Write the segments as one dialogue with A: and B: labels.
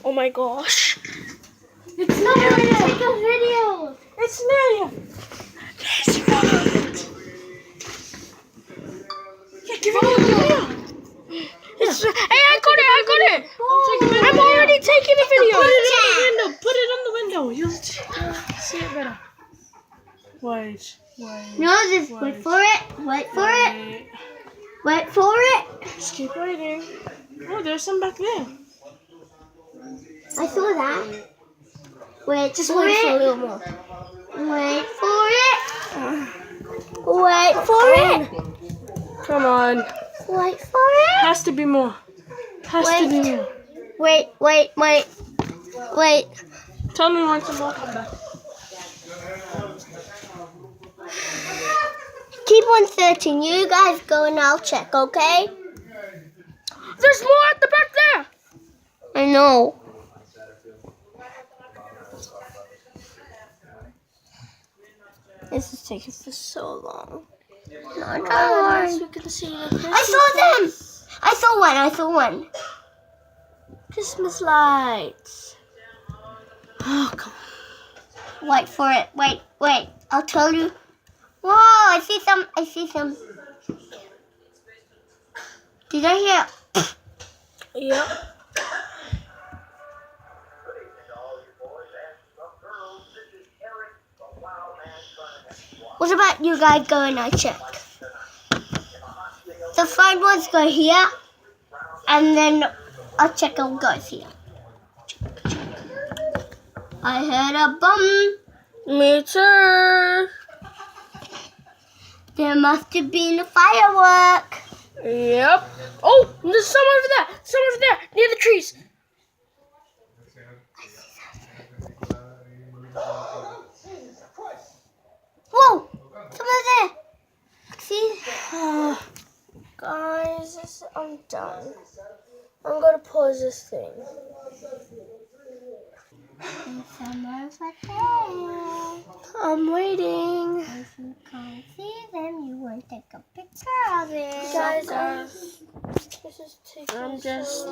A: Oh my gosh.
B: It's not going to take a video.
A: It's Mario. Yes, you got it. Yeah, give me the video. It's, hey, I got it. I'm already taking a video. Put it on the window. You'll see it better. Wait.
B: No, just wait for it. Wait for it. Wait for it.
A: Just keep waiting. Oh, there's some back there.
B: I saw that. Wait,
A: Just
B: for
A: wait
B: it.
A: for a little more.
B: Wait for it. Wait for it.
A: Come on.
B: Wait for it.
A: Has to be more. Has to be more.
B: Wait.
A: Tell me when some more come back.
B: Keep on searching. You guys go and I'll check, okay?
A: There's more at the back there.
B: I know. This is taking for so long. No,
A: Guys, we can see the Christmas
B: I saw them. I saw one.
A: Christmas lights. Oh, come on.
B: Wait for it. Wait. I'll tell you. Whoa, I see some. Did I hear?
A: Yep.
B: What about you guys go and I check? The front ones go here, and then I'll check on goes here. I heard a bum.
A: Me too.
B: There must have been a firework.
A: Yep. Oh, there's some over there. Some over there near the trees.
B: Whoa! Someone there. See?
A: Guys, I'm done. I'm gonna pause this thing.
B: Someone's right there.
A: I'm waiting.
B: If you can't see them, you will take a picture of it.
A: Guys, this is taking. I'm just.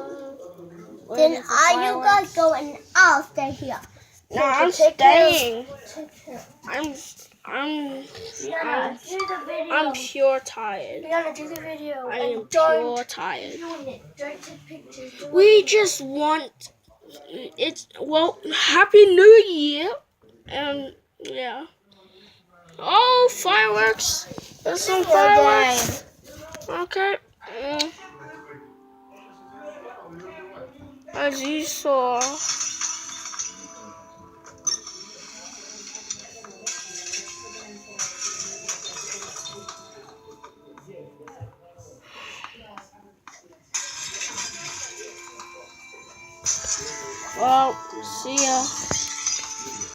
B: Then you guys go and I'll stay here.
A: No, I'm
B: Take
A: staying.
B: care.
A: I'm
B: Rihanna, do the video.
A: I'm pure tired.
B: Rihanna, do the video.
A: I
B: and
A: am
B: don't
A: pure tired.
B: ruin it. Don't take pictures.
A: We just want Happy New Year, and yeah. Oh, fireworks! There's some fireworks. Okay. As you saw. Well, see ya.